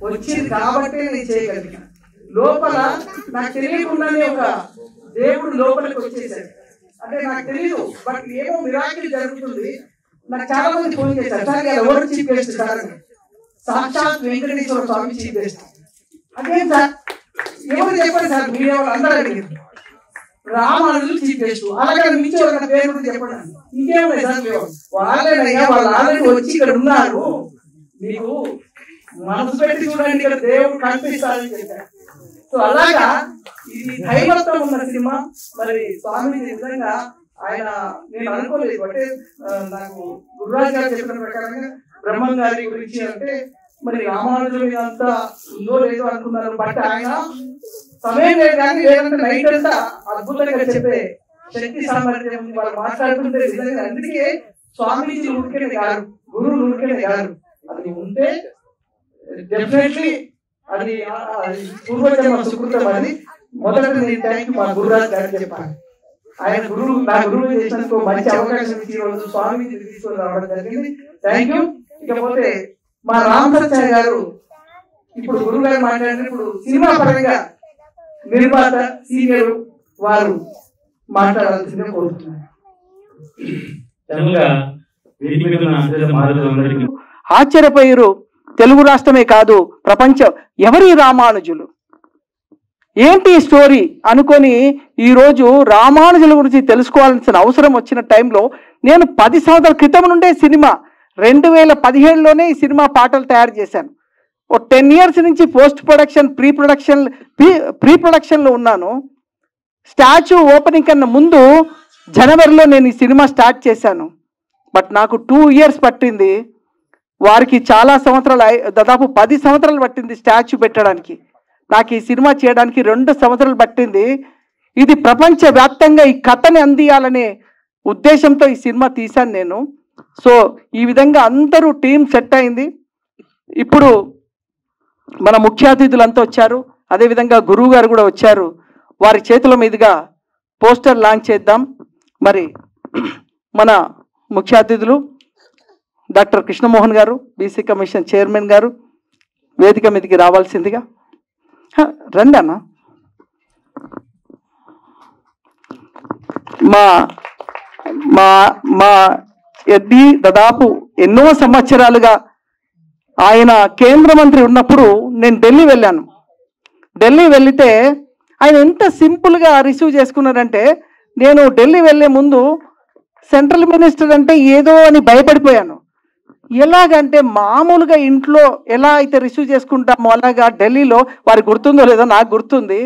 వచ్చింది కాబట్టి నేను చేయగలిగాను. లోపల నాకు తెలియకుండానే ఒక దేవుడు లోపలికి వచ్చేసాడు. అంటే నాకు తెలియదు, బట్ ఏమో మిరాకిల్ జరుగుతుంది. నాకు చాలా మంది ఫోన్ చేశారు, సార్ ఎవరు చీఫ్ గెస్ట్ సార్, సాక్షాత్ వెంకటేశ్వర స్వామి చీఫ్ గెస్ట్. అదేం సార్ ఎవరు చెప్పండి సార్, మీడియా వాళ్ళు అందరూ అడిగారు. రామానుజులు చీఫ్ గెస్ట్, అలాగే మించి ఒక పేరు కూడా చెప్పండి. ఇంకేమున్నాయి సార్, వాళ్ళేనయ్యా, వాళ్ళు ఆల్రెడీ వచ్చి ఇక్కడ ఉన్నారు, మీకు మనసు పెట్టి చూడండి, ఇక్కడ దేవుడు కనిపిస్తారని చెప్పారు. సో అలాగా ఇది దైవత్వం ఉన్న సినిమా. మరి స్వామి నిజంగా ఆయన నేను అనుకోలేదు. అంటే నాకు గురురాజు గారు చెప్పిన ప్రకారంగా బ్రహ్మం గారి గురించి అంటే మరి రామానుజుల మీద అంతా ఉందో లేదో అనుకున్నారు. బట్ ఆయన సమయం లేదు కానీ లేదంటే నైట్ అంతా అద్భుతంగా చెప్పే శక్తి సామర్థ్యం వాళ్ళు మాట్లాడుతుంటే నిజంగా. అందుకే స్వామీజీ ఊరికే గారు, గురువులు ఊరికే గారు, అది ఉంటే డెఫినెట్లీ అది పూర్వజన్మ సుకృతం. అది మొదట నేను థ్యాంక్ యూ మా గురురాజు గారికి చెప్పాను. ఆయన గురువు నా గురువు చేసినందుకు మంచి అవకాశం ఇచ్చి రోజు స్వామీజీ తీసుకొని రావడం జరిగింది. Thank you. ఇకపోతే మా రామసత్య గారు ఇప్పుడు గురువు గారు మాట్లాడిన ఇప్పుడు సినిమా పరంగా నిర్మాత సీనియర్ వారు మాట్లాడాల్సిందిగా కోరుతున్నారు. ఆశ్చర్యపోయారు. తెలుగు రాష్ట్రమే కాదు ప్రపంచం, ఎవరి రామానుజులు ఏంటి స్టోరీ అనుకొని ఈరోజు రామానుజుల గురించి తెలుసుకోవాల్సిన అవసరం వచ్చిన టైంలో నేను 10 సంవత్సరాల క్రితం నుండే సినిమా 2017లోనే ఈ సినిమా పాటలు తయారు చేశాను. ఓ 10 years నుంచి పోస్ట్ ప్రొడక్షన్ ప్రీ ప్రొడక్షన్లో ఉన్నాను. స్టాచ్యూ ఓపెనింగ్ కన్నా ముందు జనవరిలో నేను ఈ సినిమా స్టార్ట్ చేశాను. బట్ నాకు 2 years పట్టింది. వారికి చాలా సంవత్సరాలు, దాదాపు 10 సంవత్సరాలు పట్టింది స్టాచ్యూ పెట్టడానికి. నాకు ఈ సినిమా చేయడానికి 2 సంవత్సరాలు పట్టింది. ఇది ప్రపంచవ్యాప్తంగా ఈ కథని అందియాలనే ఉద్దేశంతో ఈ సినిమా తీశాను నేను. సో ఈ విధంగా అందరూ టీం సెట్ అయింది. ఇప్పుడు మన ముఖ్య అతిథులంతా వచ్చారు, అదేవిధంగా గురువు గారు కూడా వచ్చారు. వారి చేతుల మీదుగా పోస్టర్ లాంచ్ చేద్దాం. మరి మన ముఖ్య అతిథులు డాక్టర్ కృష్ణమోహన్ గారు, బీసీ కమిషన్ చైర్మన్ గారు వేదిక మీదకి రావాల్సిందిగా. రండి అన్న. మా మా మా ఎడ్డి దాదాపు ఎన్నో సంవత్సరాలుగా ఆయన కేంద్ర మంత్రి ఉన్నప్పుడు నేను ఢిల్లీ వెళ్ళాను. ఢిల్లీ వెళితే ఆయన ఎంత సింపుల్గా రిసీవ్ చేసుకున్నారంటే, నేను ఢిల్లీ వెళ్ళే ముందు సెంట్రల్ మినిస్టర్ అంటే ఏదో అని భయపడిపోయాను. ఎలాగంటే మామూలుగా ఇంట్లో ఎలా అయితే రిసీవ్ చేసుకుంటామో అలాగా ఢిల్లీలో, వారికి గుర్తుందో లేదో నాకు గుర్తుంది,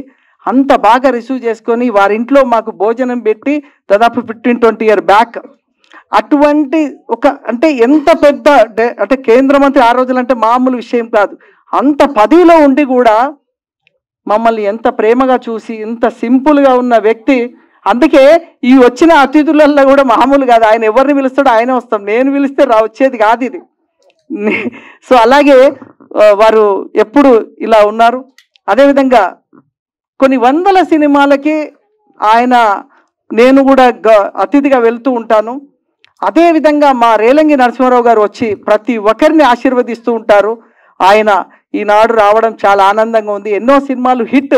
అంత బాగా రిసీవ్ చేసుకొని వారి ఇంట్లో మాకు భోజనం పెట్టి దాదాపు 15-20 years బ్యాక్. అటువంటి ఒక అంటే ఎంత పెద్ద అంటే కేంద్ర మంత్రి ఆ రోజులంటే మామూలు విషయం కాదు. అంత పదవిలో ఉండి కూడా మమ్మల్ని ఎంత ప్రేమగా చూసి ఇంత సింపుల్గా ఉన్న వ్యక్తి. అందుకే ఈ వచ్చిన అతిథులలో కూడా మామూలు కాదు, ఆయన ఎవరిని పిలుస్తాడో ఆయన వస్తాం, నేను పిలిస్తే వచ్చేది కాదు ఇది. సో అలాగే వారు ఎప్పుడు ఇలా ఉన్నారు. అదేవిధంగా కొన్ని 100 సినిమాలకి ఆయన నేను కూడా అతిథిగా వెళ్తూ ఉంటాను. అదేవిధంగా మా రేలంగి నరసింహారావు గారు వచ్చి ప్రతి ఒక్కరిని ఆశీర్వదిస్తూ ఉంటారు. ఆయన ఈనాడు రావడం చాలా ఆనందంగా ఉంది. ఎన్నో సినిమాలు హిట్.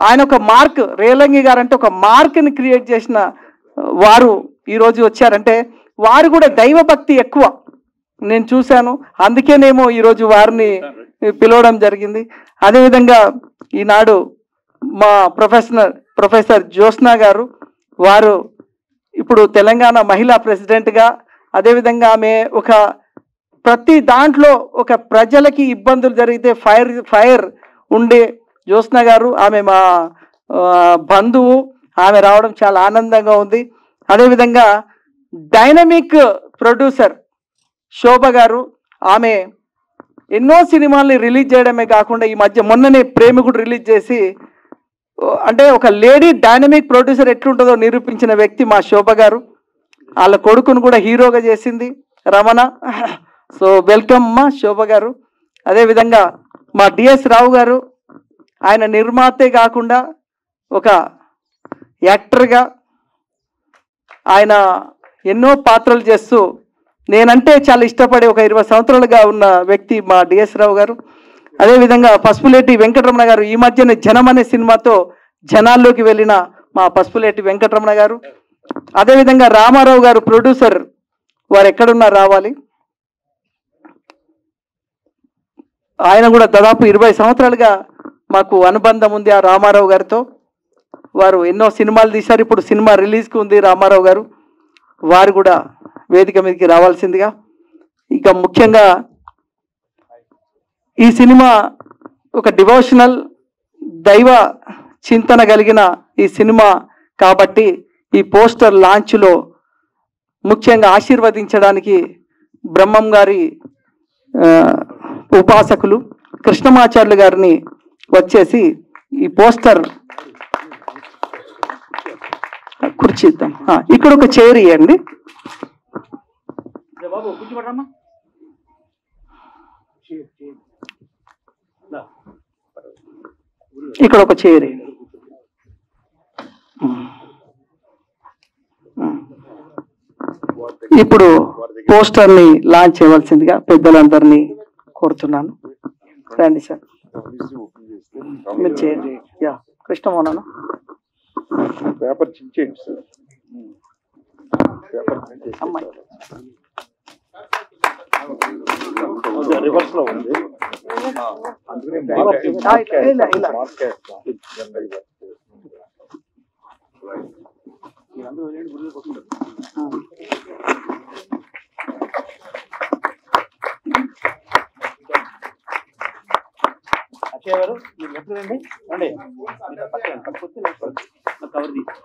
ఆయన ఒక మార్క్, రేలంగి గారు అంటే ఒక మార్క్ని క్రియేట్ చేసిన వారు ఈరోజు వచ్చారంటే వారు కూడా దైవభక్తి ఎక్కువ నేను చూశాను. అందుకేనేమో ఈరోజు వారిని పిలవడం జరిగింది. అదేవిధంగా ఈనాడు మా ప్రొఫెసర్ జ్యోత్స్న గారు, వారు ఇప్పుడు తెలంగాణ మహిళా ప్రెసిడెంట్గా, అదేవిధంగా ఆమె ఒక ప్రతి దాంట్లో ఒక ప్రజలకి ఇబ్బందులు జరిగితే ఫైర్ ఉండే జ్యోత్స్న గారు, ఆమె మా బంధువు, ఆమె రావడం చాలా ఆనందంగా ఉంది. అదేవిధంగా డైనమిక్ ప్రొడ్యూసర్ శోభ గారు, ఆమె ఎన్నో సినిమాల్ని రిలీజ్ చేయడమే కాకుండా ఈ మధ్య మొన్ననే ప్రేమికుడు రిలీజ్ చేసి, అంటే ఒక లేడీ డైనమిక్ ప్రొడ్యూసర్ ఎట్లుంటుందో నిరూపించిన వ్యక్తి మా శోభ గారు. వాళ్ళ కొడుకును కూడా హీరోగా చేసింది రమణ. సో వెల్కమ్ మా శోభ గారు. అదేవిధంగా మా డిఎస్ రావు గారు, ఆయన నిర్మాతే కాకుండా ఒక యాక్టర్గా ఆయన ఎన్నో పాత్రలు చేస్తూ నేనంటే చాలా ఇష్టపడే ఒక 20 సంవత్సరాలుగా ఉన్న వ్యక్తి మా డిఎస్ రావు గారు. అదేవిధంగా పసుపులేటి వెంకటరమణ గారు, ఈ మధ్యనే జనం అనే సినిమాతో జనాల్లోకి వెళ్ళిన మా పసుపులేటి వెంకటరమణ గారు. అదేవిధంగా రామారావు గారు ప్రొడ్యూసర్, వారు ఎక్కడున్నా రావాలి. ఆయన కూడా దాదాపు 20 సంవత్సరాలుగా మాకు అనుబంధం ఉంది ఆ రామారావు గారితో. వారు ఎన్నో సినిమాలు తీశారు, ఇప్పుడు సినిమా రిలీజ్కి ఉంది రామారావు గారు. వారు కూడా వేదిక మీదకి రావాల్సిందిగా. ఇక ముఖ్యంగా ఈ సినిమా ఒక డివోషనల్ దైవ చింతన కలిగిన ఈ సినిమా కాబట్టి ఈ పోస్టర్ లాంచ్లో ముఖ్యంగా ఆశీర్వదించడానికి బ్రహ్మం గారి ఉపాసకులు కృష్ణమాచార్యులు గారిని వచ్చేసి ఈ పోస్టర్ కుర్చీద్దాం. ఇక్కడ ఒక చైర్ ఇవ్వండి. ఇక్కడ ఒక చైర్. ఇప్పుడు పోస్టర్ ని లాంచ్ చేయవలసిందిగా పెద్దలందరినీ కోరుతున్నాను. రండి సార్, మీరు చేయండి. యా కృష్ణమోహన్ పేపర్ చించేయండి సార్. అమ్మాయి రివర్స్ లో ఉంది. అక్షయ్ గారు మీరు ఎప్పుడు రండి కవర్ తీసి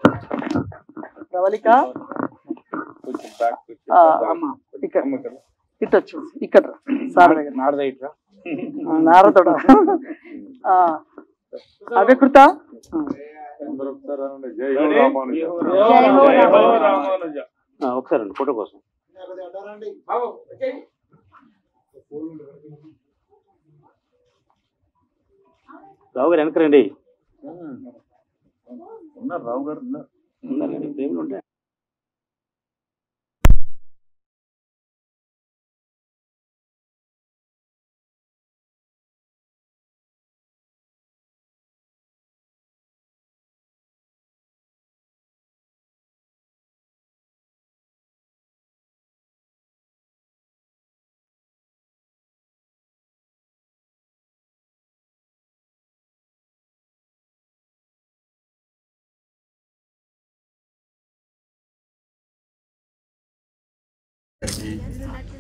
ప్రవళిక ఇట్టొచ్చు ఇక్కడ నారదుడా అభికృత ఒకసారి ఫోటో కోసం రావు గారు వెనకరండి. ఉన్నారు రావు గారు ఉన్నారండి, ప్రేమలు ఉంటాయి.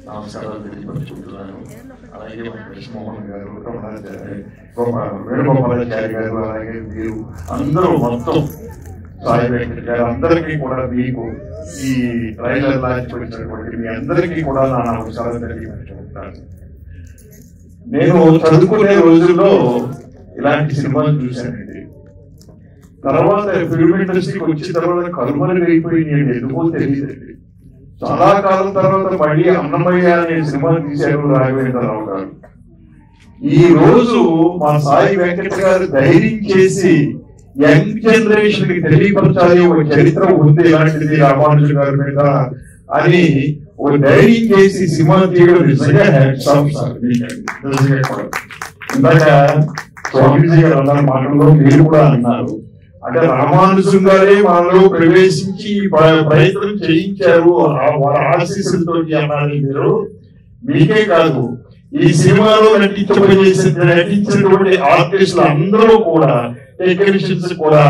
నమస్కారాలు తెలియపరుచుకుంటున్నాను. అలాగే కృష్ణమోహన్ గారు, వేణుగోపాలాచారి గారు, అలాగే మీరు అందరూ మొత్తం సాయి వెంకట్ గారు అందరికీ కూడా మీకు ఈ ట్రైలర్ లాంచ్ వచ్చినటువంటి మీ అందరికీ కూడా నా నమస్కారాలు తెలియపరుచుకుంటాను. నేను చదువుకునే రోజుల్లో ఇలాంటి సినిమాలు చూశానండి. తర్వాత ఫిల్మ్ ఇండస్ట్రీకి వచ్చిన తర్వాత కనుమరుగైపోయి నేను ఎందుకో తెలియదండి. చాలా కాలం తర్వాత మళ్ళీ అన్నమయ్య అనే సినిమా తీశారు రాఘవేంద్రరావు గారు. ఈ రోజు మా సాయి వెంకట గారు ధైర్యం చేసి యంగ్ జనరేషన్ కి తెలియపరచాలి, ఒక చరిత్ర ఉంది ఇలాంటిది రామానుజు గారి మీద అని ఒక ధైర్యం చేసి సినిమా తీయడం నిజంగా హ్యాట్స్ ఆఫ్ సార్. ఇందాక స్వామీజీ గారు అన్న మాటల్లో మీరు కూడా అన్నారు, అంటే రామానుజం గారే మనలో ప్రవేశించి ప్రయత్నం చేయించారు వాళ్ళ ఆశీస్సులతో అన్నారు మీరు. మీకే కాదు, ఈ సినిమాలో నటించినటువంటి ఆర్టిస్టులు అందరూ కూడా, టెక్నీషియన్స్ కూడా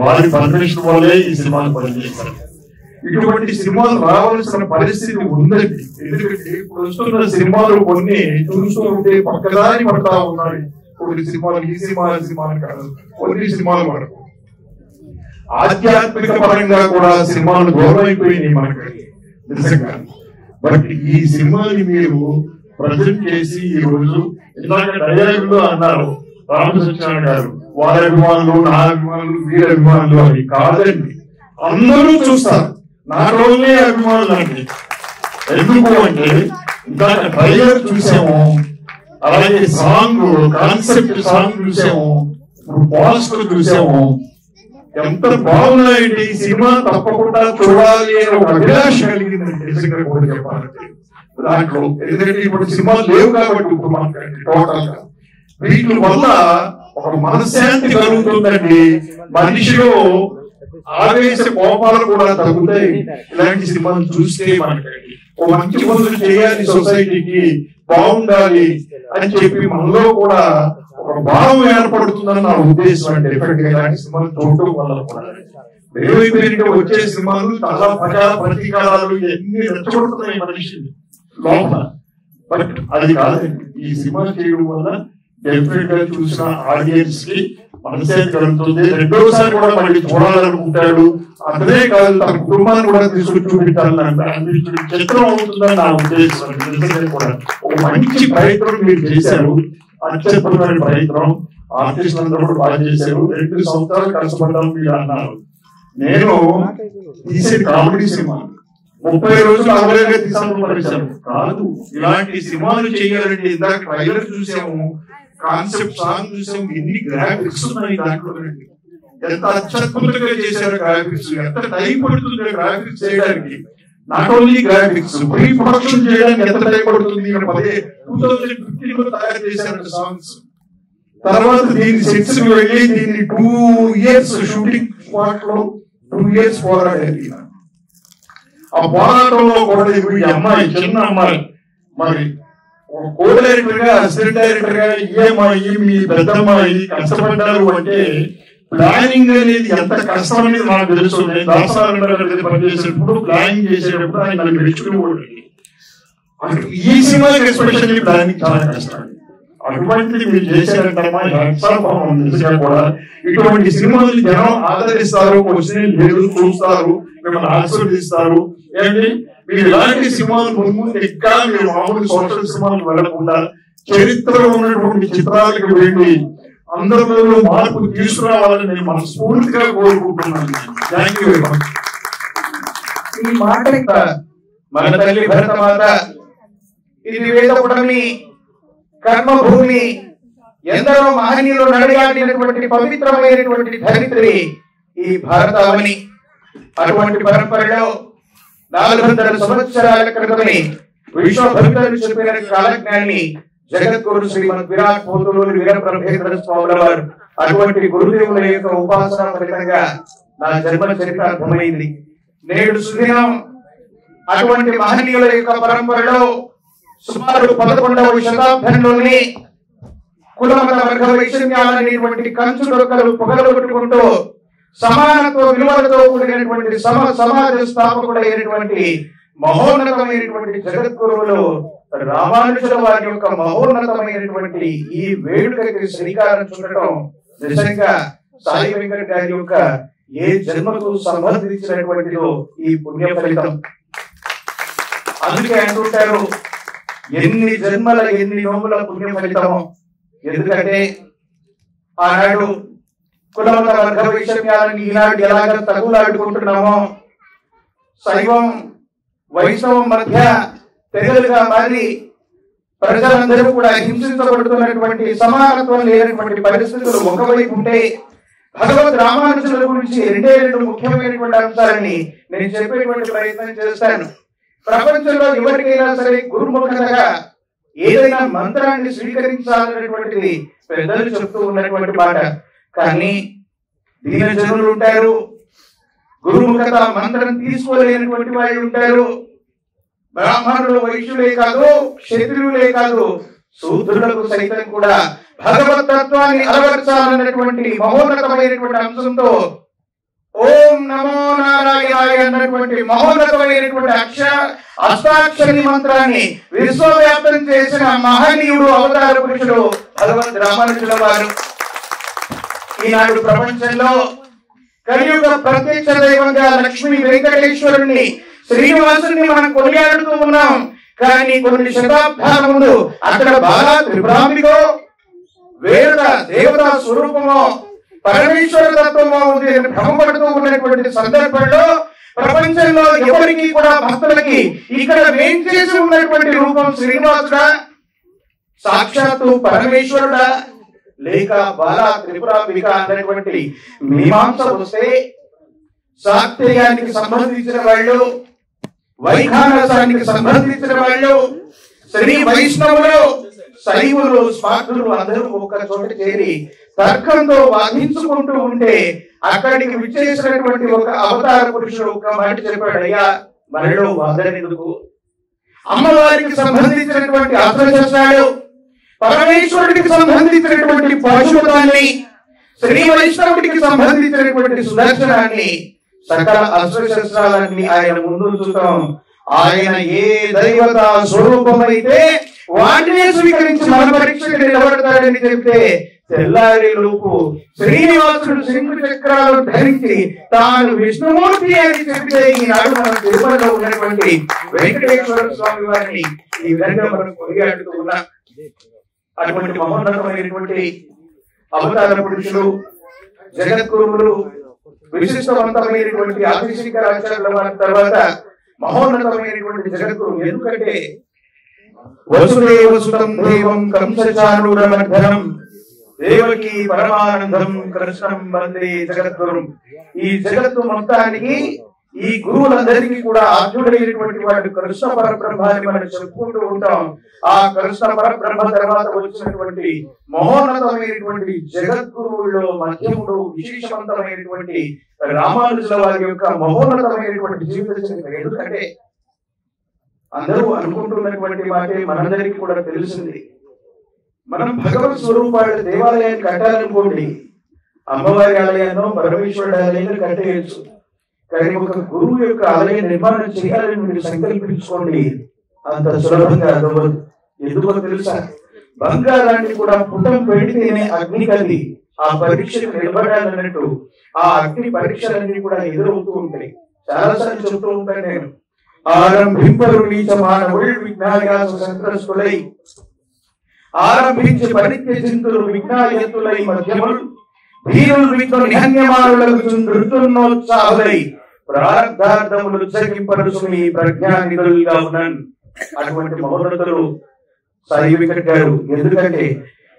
వారి పర్మిషన్ వల్లే ఈ సినిమాలు పనిచేస్తారు. ఇటువంటి సినిమాలు రావాల్సిన పరిస్థితి ఉందండి. ఎందుకంటే ఇప్పుడు వస్తున్న సినిమాలు కొన్ని చూస్తూ ఉంటే పక్కదారి పడతా ఉన్నాయి. కొన్ని సినిమాలు ఈ సినిమాలు కాదు, కొన్ని సినిమాలు వరకు ఆధ్యాత్మిక పరంగా కూడా సినిమాలు గౌరవైపోయినాయి మనకి నిజంగా. బట్ ఈ సినిమాని మీరు ప్రజెంట్ చేసి ఈ రోజు ఇందాక డైలాగ్ లో అన్నారు రామకృష్ణ గారు, వారి అభిమానులు, నా అభిమానులు, వీరి అభిమానులు అని కాదండి, అందరూ చూస్తారు. నా రోజులే అభిమానులు అండి. ఎందుకు అంటే ఇందాక ట్రైలర్ చూసాము, అలాగే సాంగ్ కాన్సెప్ట్ సాంగ్ చూసాము, పోస్టర్ చూసాము. ఎంత బాగున్నాయండి. ఈ సినిమా తప్పకుండా చూడాలి అని ఒక అభిలాష కలిగిందండి నిజంగా కూడా చెప్పాలంటే. దాంట్లో. ఎందుకంటే ఇప్పుడు సినిమాలు లేవు కాబట్టి ఇప్పుడు మనకి టోటల్ గా వీటి వల్ల ఒక మనశ్శాంతి కలుగుతుందండి. మనిషిలో ఆవేశ కోపాలు కూడా తగ్గుతాయి ఇలాంటి సినిమాలు చూస్తే. మనకండి ఒక మంచి పనులు చేయాలి, సొసైటీకి బాగుండాలి అని చెప్పి మనలో కూడా ఒక భావం ఏర్పడుతుందని నా ఉద్దేశం అండి. ఎఫెక్ట్ ఇలాంటి సినిమాలు చూడటం వల్ల కూడా ఏమైపోయినట్టు వచ్చే సినిమాలు చాలా ప్రచార ప్రతీకారాలు ఎన్ని రెచ్చగొడుతున్నాయి మనిషి లోపల. బట్ అది కాదండి, ఈ సినిమా చేయడం వల్ల డెఫినెట్ గా చూసిన ఆడియన్స్ కి మనశ్శాంతి కలుగుతుంది. రెండోసారి కూడా మళ్ళీ చూడాలనుకుంటాడు. అదే కాదు, తన కుటుంబాన్ని కూడా తీసుకుని చూపించాలని చిత్రం అవుతుందని నా ఉద్దేశం. కూడా ఒక మంచి ప్రయత్నం మీరు చేశారు, అత్యద్భుతమైన ప్రయత్నం. ఆర్టిస్టులు అందరూ కూడా బాగా చేశారు. 2 సంవత్సరాలు కష్టపడ్డాము మీరు అన్నారు. నేను తీసే కామెడీ సినిమా 30 రోజులు అవలేగా తీసాను కాదు. ఇలాంటి సినిమాలు చేయాలంటే ఇందాక ట్రైలర్ చూసాము, కాన్సెప్ట్ సాంగ్ చూసాము, ఎన్ని గ్రాఫిక్స్ ఉన్నాయి దాంట్లో. ఎంత అత్యద్భుతంగా చేశారు గ్రాఫిక్స్. ఎంత టైం పడుతుంది గ్రాఫిక్స్ చేయడానికి. Not only graphics, pre production చేయడానికి ఎంత టైం పడుతుంది. 2015 తయారు చేశారు సాంగ్స్. తర్వాత దీని సెట్స్ వెళ్ళి దీన్ని 2 years షూటింగ్ స్పాట్ లో 2 years పోరాడేది. ఆ పోరాటంలో కూడా ఈ అమ్మాయి, చిన్న అమ్మాయి, మరి కో డైరెక్టర్ గా, అసిస్టెంట్ డైరెక్టర్ గా ఈ అమ్మాయి, మీ పెద్దమ్మాయి కష్టపడ్డారు అంటే ప్లానింగ్ అనేది ఎంత కష్టం అనేది నాకు తెలుసు. నేను దాసారెడ్డి పనిచేసేటప్పుడు ప్లానింగ్ చేసేటప్పుడు ఆయన నన్ను మెచ్చుకునేవాడు. ఈ సినిమాకి ఎస్పెషల్లీ ప్లానింగ్ చాలా కష్టం. అటువంటిది మీరు చేశారంటమ్మా, నిజంగా కూడా. ఇటువంటి సినిమాలు జనం ఆదరిస్తారు, వచ్చిన లేదు చూస్తారు, మిమ్మల్ని ఆశీర్వదిస్తారు. ఏంటి మీరు ఇలాంటి సినిమాలు ముందు ఇంకా మీరు మామూలు సోషల్ సినిమాలు వెళ్ళకుండా చరిత్ర ఉన్నటువంటి చిత్రాలకు వెళ్ళి అందరిలో మార్పు తీసుకురావాలని నేను మనస్ఫూర్తిగా కోరుకుంటున్నాను. Thank you very much. ఈ మాట మన తల్లి భరతమాత, ఇది వేదపుడమి, కర్మభూమి, ఎందరో మహనీయులు నడయాడినటువంటి పవిత్రమైనటువంటి ధరిత్రి ఈ భారతావని. అటువంటి పరంపరలో 400 సంవత్సరాల క్రితమే విశ్వభక్తులు చెప్పిన కాలజ్ఞాని జగద్గురు శ్రీమద్ విరాట్ పోతులూరి వీరబ్రహ్మేంద్ర స్వాముల వారు. అటువంటి గురుదేవుల యొక్క ఉపాసన ఫలితంగా నా జన్మ చరిత్ర అర్థమైంది. నేడు సుదినం అటువంటి మహనీయుల యొక్క పరంపరలో సుమారు 11వ శతాబ్దంలోనే కులమత వర్గ వైషమ్యాలనేటువంటి కంచు డొక్కలు పొగలగొట్టుకుంటూ సమానత్వ విలువలతో కూడినటువంటి సమాజ స్థాపకుడైనటువంటి మహోన్నతమైనటువంటి జగద్గురువులు రామానుజుల వారి యొక్క మహోన్నతమైనటువంటి ఈ వేడుకకి శ్రీకారం చుట్టడం నిజంగా సాయి వెంకట గారి యొక్క ఏ జన్మకు సంబంధించినటువంటిదో ఈ పుణ్య ఫలితం. అందుకే అంటుంటారు, ఎన్ని జన్మల ఎన్ని నోముల పుణ్య ఫలితమో. ఎందుకంటే ఆనాడు కులమత వర్గ వైషమ్యాలను ఈనాడు ఎలాగ తగులాడుకుంటున్నామో, శైవం వైష్ణవం మధ్య తెగలుగా మారి ప్రజలందరూ కూడా హింసించబడుతున్నటువంటి సమానత్వం లేనటువంటి పరిస్థితులు ఒకవైపు ఉంటే, భగవద్ రామానుజుల గురించి 2 ముఖ్యమైనటువంటి అంశాలని నేను చెప్పేటువంటి ప్రయత్నం చేస్తాను. ప్రపంచంలో ఎవరికైనా సరే గురుముఖంగా ఏదైనా మంత్రాన్ని స్వీకరించాలనేటువంటిది పెద్దలు చెప్తూ ఉన్నటువంటి మాట. కానీ దీన జనులు ఉంటారు, గురుముఖత మంత్రం తీసుకోలేనటువంటి వాళ్ళు ఉంటారు. బ్రాహ్మణులు, వైశ్యులే కాదు, క్షత్రియులే కాదు, శూద్రులకు సైతం కూడా భగవత్ తత్వాన్ని అలవర్చాలన్నటువంటి మహోన్నతమైనటువంటి అంశంతో ఓం నమో నారాయణాయ అన్నటువంటి మహోన్నతమైనటువంటి అష్టాక్షరి మంత్రాన్ని విశ్వవ్యాప్తం చేసిన మహనీయుడు, అవతార పురుషుడు భగవద్ రామానుజుల వారు. ఈనాడు ప్రపంచంలో కలియుగ ప్రత్యక్ష దైవంగా లక్ష్మీ వెంకటేశ్వరుణ్ణి, శ్రీనివాసుని మనం కొనియాడుతూ ఉన్నాం. కానీ కొన్ని శతాబ్దాల ముందు అక్కడ బాలా త్రిపురాంబికో వేద దేవతా స్వరూపమో పరమేశ్వర తత్వమో ఉంది అని భ్రమపడుతూ ఉన్నటువంటి సందర్భంలో ప్రపంచంలో ఎవరికి కూడా భక్తులకి ఇక్కడ వేం చేసి ఉన్నటువంటి రూపం శ్రీనివాసుడా, సాక్షాత్తు పరమేశ్వరుడా, లేక బాలా త్రిపురాంబిక అనేటువంటి మీమాంస వస్తే శాక్తేయానికి సంబంధించిన వాళ్ళు వైఖానసానికి సంబంధించిన వాళ్ళు, శ్రీ వైష్ణవులు, శైవులు, స్వార్థులు అందరూ ఒక్క చోట చేరి తర్కంతో వాదించుకుంటూ ఉంటే అక్కడికి విచ్చేసినటువంటి ఒక అవతార పురుషుడు ఒక మాట చెప్పాడు, అయ్యా మనలో వాదన ఎందుకు? అమ్మవారికి సంబంధించినటువంటి అస్త్రశస్త్రాలు, పరమేశ్వరుడికి సంబంధించినటువంటి పాశుపతాన్ని, శ్రీ వైష్ణవుడికి సంబంధించినటువంటి సుదర్శనాన్ని, సకల అస్త్రశస్త్రాలన్నీ ఆయన ముందు చూస్తాం. ఆయన ఏ దైవత స్వరూపమైతే వాటినే స్వీకరించి మన పరీక్షకు నిలబడతాడని చెప్తే తెల్లారి లోపు శ్రీనివాసుడు శంకు చక్రాలు ధరించి తాను విష్ణుమూర్తి అని చెప్తే ఈనాడు మన తిరుమలలో ఉన్నటువంటి వెంకటేశ్వర స్వామి వారిని ఈ విధంగా మనం కొనియాడుతూ ఉన్నాం. అటువంటి మహోన్నతమైనటువంటి అవతార పురుషులు, జగద్గురువులు, విశిష్టవంతమైనటువంటి ఆదిశంకరాచార్యుల వారి తర్వాత మహోన్నతమైనటువంటి జగద్గురు. ఎందుకంటే వసుదేవ సుతం దేవం కంసచానూరమర్ధనం దేవకి పరమానందం కృష్ణం వందే జగద్గురు. ఈ జగత్తు మొత్తానికి, ఈ గురువులందరికీ కూడా ఆద్యుడైనటువంటి వాడు కృష్ణ పరబ్రహ్మ అని మనం చెప్పుకుంటూ ఉంటాం. ఆ కృష్ణ పరబ్రహ్మ తర్వాత వచ్చినటువంటి మహోన్నతమైనటువంటి జగద్గురువుల్లో మధ్యముడు, విశేషవంతమైనటువంటి రామానుజుల వారి యొక్క మహోన్నతమైనటువంటి జీవిత చరిత్ర. ఎందుకంటే అందరూ అనుకుంటున్నటువంటి మాటే మనందరికీ కూడా తెలిసింది. మనం భగవత్ స్వరూపాల దేవాలయాన్ని కట్టాలనుకోండి, అమ్మవారి ఆలయాన్ని, పరమేశ్వరుడి ఆలయాన్ని కట్టేయచ్చు. కానీ ఒక గురువు యొక్క ఆలయ నిర్మాణం చేయాలని మీరు సంకల్పించుకోండి, అంత సులభంగా అవ్వదు. ఎందుకో తెలుసా? బంగారాన్ని కూడా పుటం పెడితేనే అగ్ని కది ఆ పరీక్షకు నిలబడాలన్నట్టు ఆ అగ్ని పరీక్షలన్నీ కూడా ఎదురవుతూ ఉంటాయి. చాలాసార్లు చెప్తూ ఉంటాను నేను, ఆరంభింపరు నీచ మానవుడు విజ్ఞానాస సంత్రస్తులై, ఆరంభించి పరిత్య చింతులు విజ్ఞాయత్తులై మధ్యములు, ధీరులు విజ్ఞు నిహన్యమానులకు నృత్యోత్సాహులై, ప్రారంధార్థములు ఉత్సహింపరుసుని ప్రజ్ఞానిధులుగా ఉన్నాను. అటువంటి మహోన్నతులు సాయి వెంకట్ గారు. ఎందుకంటే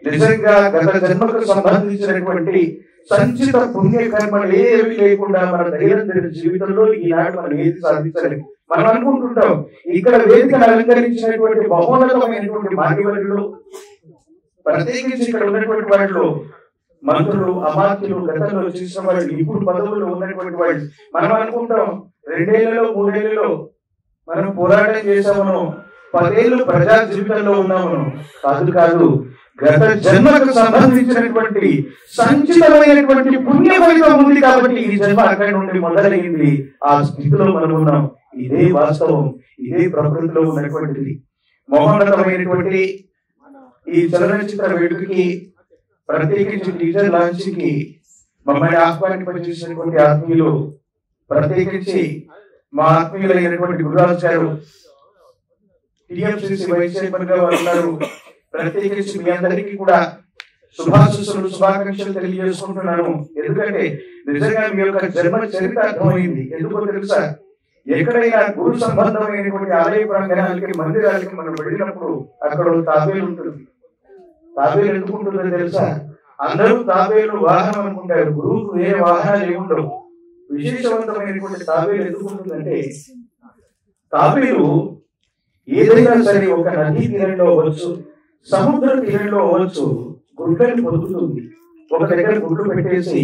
నిజంగా గత జన్మకు సంబంధించినటువంటి సంచిత పుణ్య కర్మలు ఏవి లేకుండా మన దైనందిన జీవితంలో ఈనాడు మనం ఏది సాధించలేదు. మనం అనుకుంటుంటాం ఇక్కడ వేదికను అలంకరించినటువంటి మహోన్నతమైనటువంటి మాన్యవర్యులు, ప్రత్యేకించి ఇక్కడ ఉన్నటువంటి వాళ్ళు మంత్రులు, అమాత్యులు, గతంలో చేసిన వాళ్ళు, ఇప్పుడు పదవుల్లో ఉన్నటువంటి వాళ్ళు, మనం అనుకుంటాం 2 ఏళ్లలో 3 ఏళ్లలో మనం పోరాటం చేసామను, 10 ఏళ్ళు ప్రజా జీవితంలో ఉన్నామను. కాదు, గత జన్మకు సంబంధించినటువంటి సంచితమైనటువంటి పుణ్య ఫలితం ఉంది కాబట్టి ఈ జన్మ అక్కడి నుండి మొదలైంది. ఆ స్థితిలో మనం ఉన్నాం. ఇదే వాస్తవం, ఇదే ప్రకృతిలో ఉన్నటువంటిది. మహోన్నతమైనటువంటి ఈ చలనచిత్ర వేడుకకి, ప్రత్యేకించి టీజర్ లాంచ్ కి మమ్మల్ని ఆహ్వానింపజేసినటువంటి ఆత్మీయులు, ప్రత్యేకించి మా ఆత్మీయులైనటువంటి గురురాజు గారు, టిఎంసిసి వైస్ చైర్మన్ గా ఉన్నారు. ప్రత్యేకించి మీ అందరికీ కూడా శుభాశీస్సులు, శుభాకాంక్షలు తెలియజేసుకుంటున్నాను. ఎందుకంటే నిజంగా మీ యొక్క జన్మ చరిత్ర అర్థమైంది. ఎందుకో తెలుసా? ఎక్కడైనా గురు సంబంధమైనటువంటి ఆలయ ప్రాంగణాలకి, మందిరాలకి మనం వెళ్ళినప్పుడు అక్కడ తాబేలు ఉంటుంది. తాబేలు ఎందుకు ఉంటుందో తెలుసా? అందరూ తాబేలు వాహనం అనుకుంటారు, గురువుకు ఏ వాహనాలు ఏముండవు. విశేషవంతమైనటువంటి తాబేలు ఎందుకు ఉంటుందంటే, తాబేలు ఏదైనా సరే ఒక నదీ తీరంలో అవ్వచ్చు, సముద్ర తీరంలో అవ్వచ్చు, గుడ్లని పొందుతుంది. ఒక దగ్గర గుడ్లు పెట్టేసి